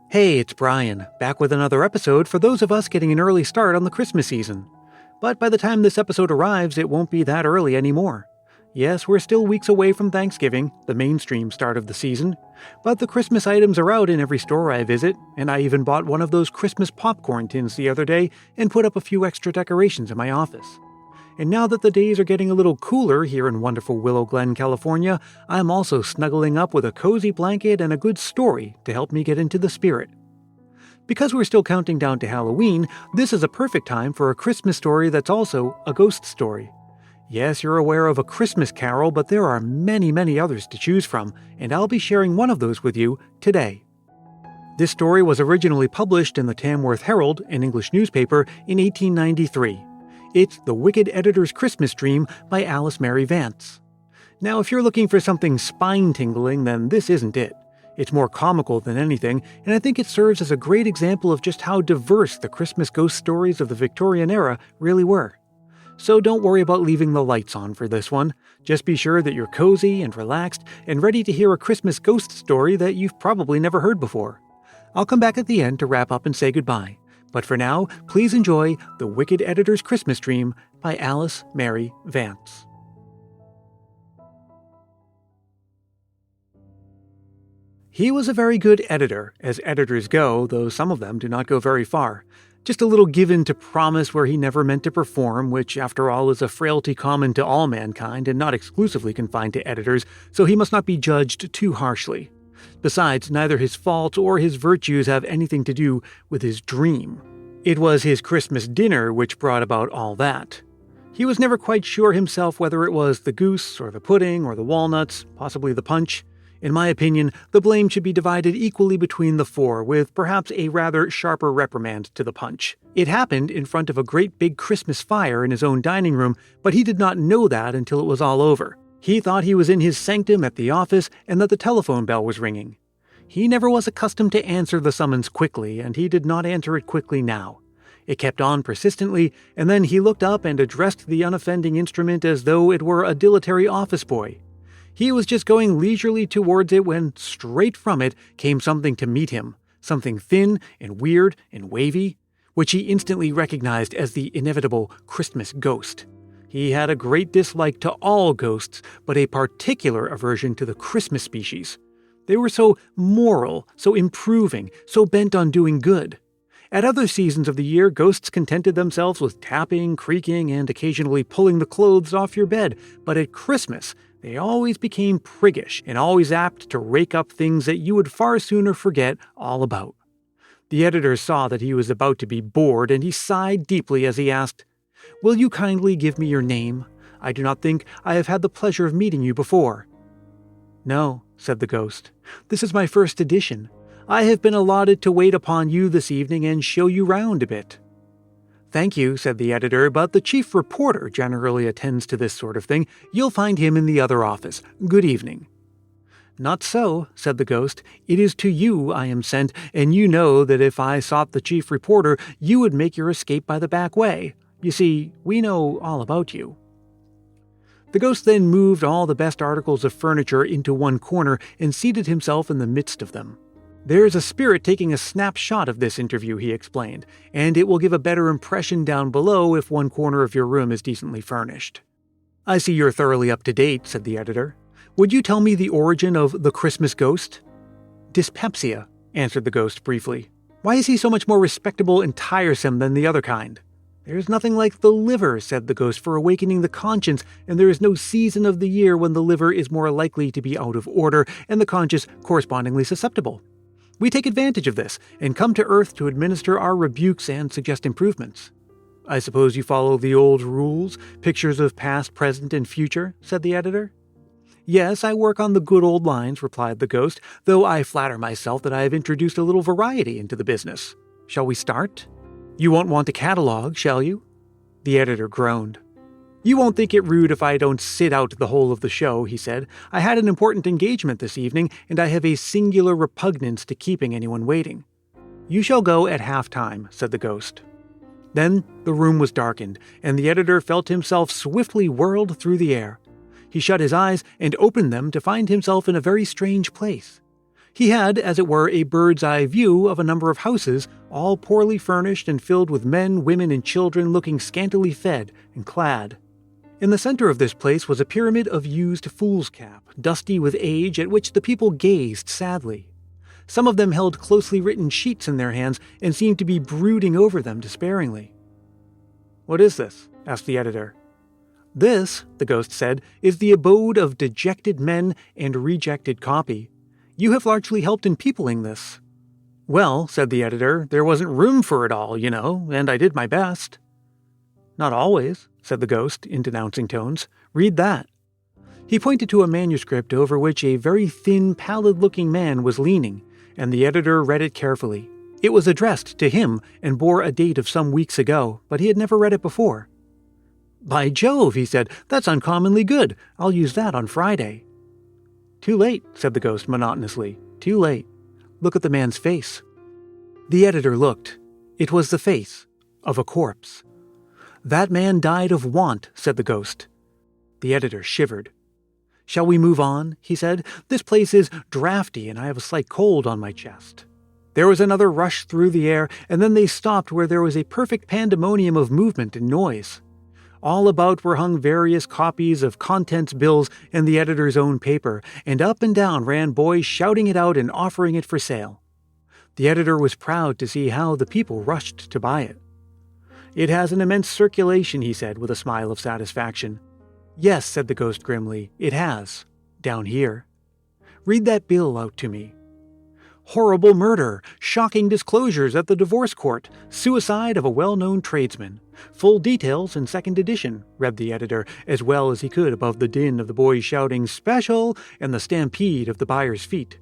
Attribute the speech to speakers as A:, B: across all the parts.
A: Hey, it's Brian, back with another episode for those of us getting an early start on the Christmas season. But by the time this episode arrives, it won't be that early anymore. Yes, we're still weeks away from Thanksgiving, the mainstream start of the season, but the Christmas items are out in every store I visit, and I even bought one of those Christmas popcorn tins the other day and put up a few extra decorations in my office. And now that the days are getting a little cooler here in wonderful Willow Glen, California, I'm also snuggling up with a cozy blanket and a good story to help me get into the spirit. Because we're still counting down to Halloween, this is a perfect time for a Christmas story that's also a ghost story. Yes, you're aware of A Christmas Carol, but there are many, many others to choose from, and I'll be sharing one of those with you today. This story was originally published in the Tamworth Herald, an English newspaper, in 1893. It's The Wicked Editor's Christmas Dream by Alice Mary Vance. Now, if you're looking for something spine-tingling, then this isn't it. It's more comical than anything, and I think it serves as a great example of just how diverse the Christmas ghost stories of the Victorian era really were. So don't worry about leaving the lights on for this one. Just be sure that you're cozy and relaxed and ready to hear a Christmas ghost story that you've probably never heard before. I'll come back at the end to wrap up and say goodbye. But for now, please enjoy The Wicked Editor's Christmas Dream by Alice Mary Vance. He was a very good editor, as editors go, though some of them do not go very far. Just a little given to promise where he never meant to perform, which, after all, is a frailty common to all mankind and not exclusively confined to editors, so he must not be judged too harshly. Besides, neither his faults or his virtues have anything to do with his dream. It was his Christmas dinner which brought about all that. He was never quite sure himself whether it was the goose or the pudding or the walnuts, possibly the punch. In my opinion, the blame should be divided equally between the four, with perhaps a rather sharper reprimand to the punch. It happened in front of a great big Christmas fire in his own dining room, but he did not know that until it was all over. He thought he was in his sanctum at the office and that the telephone bell was ringing. He never was accustomed to answer the summons quickly, and he did not answer it quickly now. It kept on persistently, and then he looked up and addressed the unoffending instrument as though it were a dilatory office boy. He was just going leisurely towards it when, straight from it, came something to meet him, something thin and weird and wavy, which he instantly recognized as the inevitable Christmas ghost. He had a great dislike to all ghosts, but a particular aversion to the Christmas species. They were so moral, so improving, so bent on doing good. At other seasons of the year, ghosts contented themselves with tapping, creaking, and occasionally pulling the clothes off your bed, but at Christmas, they always became priggish and always apt to rake up things that you would far sooner forget all about. The editor saw that he was about to be bored, and he sighed deeply as he asked, "Will you kindly give me your name? I do not think I have had the pleasure of meeting you before." "No," said the ghost. "This is my first edition. I have been allotted to wait upon you this evening and show you round a bit." "Thank you," said the editor, "but the chief reporter generally attends to this sort of thing. You'll find him in the other office. Good evening." "Not so," said the ghost. "It is to you I am sent, and you know that if I sought the chief reporter, you would make your escape by the back way. You see, we know all about you." The ghost then moved all the best articles of furniture into one corner and seated himself in the midst of them. "There's a spirit taking a snapshot of this interview," he explained, "and it will give a better impression down below if one corner of your room is decently furnished." "I see you're thoroughly up to date," said the editor. "Would you tell me the origin of the Christmas ghost?" "Dyspepsia," answered the ghost briefly. "Why is he so much more respectable and tiresome than the other kind?" "There's nothing like the liver," said the ghost, "for awakening the conscience, and there is no season of the year when the liver is more likely to be out of order and the conscience correspondingly susceptible. We take advantage of this and come to Earth to administer our rebukes and suggest improvements." "I suppose you follow the old rules, pictures of past, present, and future," said the editor. "Yes, I work on the good old lines," replied the ghost, "though I flatter myself that I have introduced a little variety into the business. Shall we start? You won't want a catalogue, shall you?" The editor groaned. "You won't think it rude if I don't sit out the whole of the show," he said. "I had an important engagement this evening, and I have a singular repugnance to keeping anyone waiting." "You shall go at half-time," said the ghost. Then the room was darkened, and the editor felt himself swiftly whirled through the air. He shut his eyes and opened them to find himself in a very strange place. He had, as it were, a bird's-eye view of a number of houses, all poorly furnished and filled with men, women, and children looking scantily fed and clad. In the center of this place was a pyramid of used foolscap, dusty with age, at which the people gazed sadly. Some of them held closely written sheets in their hands and seemed to be brooding over them despairingly. "What is this?" asked the editor. "This," the ghost said, "is the abode of dejected men and rejected copy. You have largely helped in peopling this." "Well," said the editor, "there wasn't room for it all, and I did my best." "Not always," said the ghost in denouncing tones. "Read that." He pointed to a manuscript over which a very thin, pallid-looking man was leaning, and the editor read it carefully. It was addressed to him and bore a date of some weeks ago, but he had never read it before. "By Jove," he said, "that's uncommonly good. I'll use that on Friday." "Too late," said the ghost monotonously. "Too late. Look at the man's face." The editor looked. It was the face of a corpse. "That man died of want," said the ghost. The editor shivered. "Shall we move on?" he said. "This place is drafty and I have a slight cold on my chest." There was another rush through the air, and then they stopped where there was a perfect pandemonium of movement and noise. All about were hung various copies of contents bills and the editor's own paper, and up and down ran boys shouting it out and offering it for sale. The editor was proud to see how the people rushed to buy it. "It has an immense circulation," he said with a smile of satisfaction. "Yes," said the ghost grimly, "it has. Down here. Read that bill out to me." "Horrible murder, shocking disclosures at the divorce court, suicide of a well-known tradesman. Full details in second edition," read the editor as well as he could above the din of the boys shouting "Special!" and the stampede of the buyers' feet.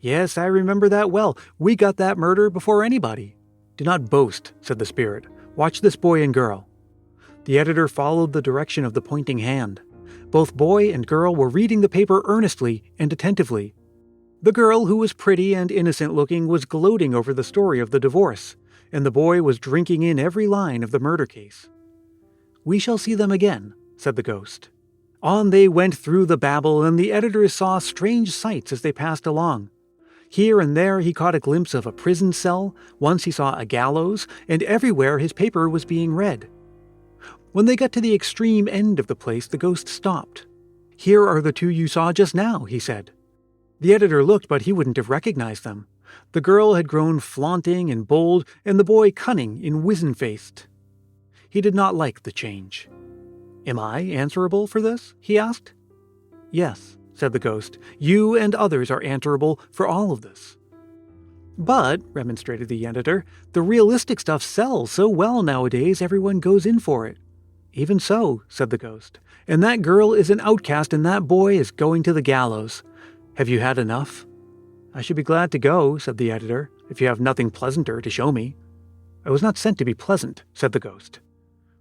A: "Yes, I remember that well. We got that murder before anybody." "Do not boast," said the spirit. "Watch this boy and girl." The editor followed the direction of the pointing hand. Both boy and girl were reading the paper earnestly and attentively. The girl, who was pretty and innocent-looking, was gloating over the story of the divorce, and the boy was drinking in every line of the murder case. "We shall see them again," said the ghost. On they went through the babble, and the editor saw strange sights as they passed along. Here and there he caught a glimpse of a prison cell, once he saw a gallows, and everywhere his paper was being read. When they got to the extreme end of the place, the ghost stopped. "Here are the two you saw just now," he said. The editor looked, but he wouldn't have recognized them. The girl had grown flaunting and bold, and the boy cunning and wizen-faced. He did not like the change. "Am I answerable for this?" he asked. "Yes," said the ghost. "You and others are answerable for all of this." "But," remonstrated the editor, "the realistic stuff sells so well nowadays everyone goes in for it." "Even so," said the ghost. "And that girl is an outcast and that boy is going to the gallows. Have you had enough?" "I should be glad to go," said the editor, "if you have nothing pleasanter to show me." "I was not sent to be pleasant," said the ghost.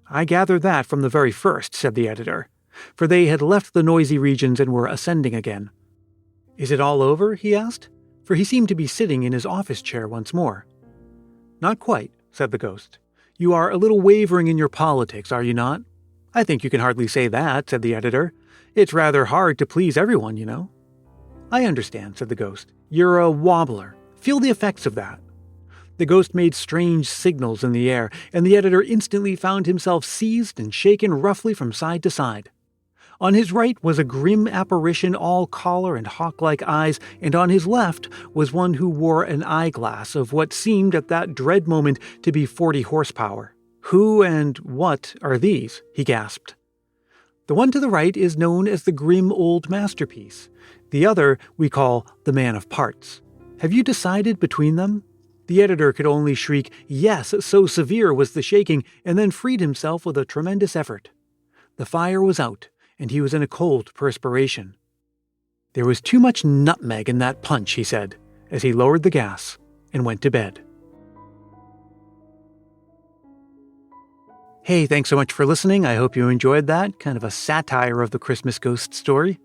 A: "I gathered that from the very first," said the editor, for they had left the noisy regions and were ascending again. "Is it all over?" he asked, for he seemed to be sitting in his office chair once more. "Not quite," said the ghost. "You are a little wavering in your politics, are you not?" "I think you can hardly say that," said the editor. "It's rather hard to please everyone, you know." "I understand," said the ghost. "You're a wobbler. Feel the effects of that." The ghost made strange signals in the air, and the editor instantly found himself seized and shaken roughly from side to side. On his right was a grim apparition, all collar and hawk-like eyes, and on his left was one who wore an eyeglass of what seemed at that dread moment to be 40 horsepower. "Who and what are these?" he gasped. "The one to the right is known as the grim old masterpiece. The other we call the man of parts. Have you decided between them?" The editor could only shriek, "Yes," so severe was the shaking, and then freed himself with a tremendous effort. The fire was out, and he was in a cold perspiration. "There was too much nutmeg in that punch," he said, as he lowered the gas and went to bed. Hey, thanks so much for listening. I hope you enjoyed that, kind of a satire of the Christmas ghost story.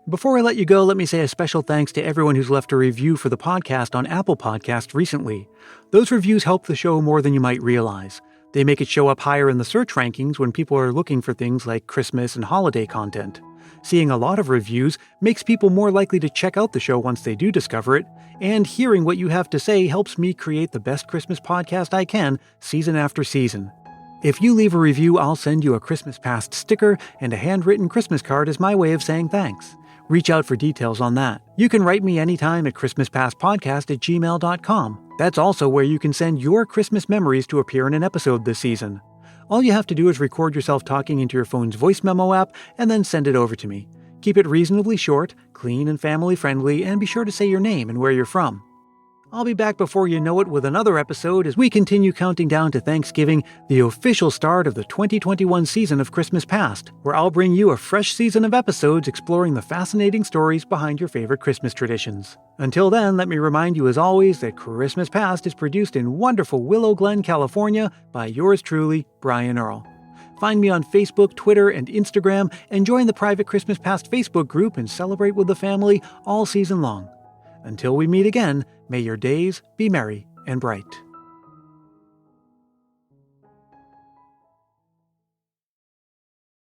A: Before I let you go, let me say a special thanks to everyone who's left a review for the podcast on Apple Podcasts recently. Those reviews help the show more than you might realize. They make it show up higher in the search rankings when people are looking for things like Christmas and holiday content. Seeing a lot of reviews makes people more likely to check out the show once they do discover it, and hearing what you have to say helps me create the best Christmas podcast I can, season after season. If you leave a review, I'll send you a Christmas Past sticker and a handwritten Christmas card as my way of saying thanks. Reach out for details on that. You can write me anytime at christmaspastpodcast@gmail.com. That's also where you can send your Christmas memories to appear in an episode this season. All you have to do is record yourself talking into your phone's voice memo app and then send it over to me. Keep it reasonably short, clean and family friendly, and be sure to say your name and where you're from. I'll be back before you know it with another episode as we continue counting down to Thanksgiving, the official start of the 2021 season of Christmas Past, where I'll bring you a fresh season of episodes exploring the fascinating stories behind your favorite Christmas traditions. Until then, let me remind you as always that Christmas Past is produced in wonderful Willow Glen, California by yours truly, Brian Earl. Find me on Facebook, Twitter, and Instagram, and join the private Christmas Past Facebook group and celebrate with the family all season long. Until we meet again, may your days be merry and bright.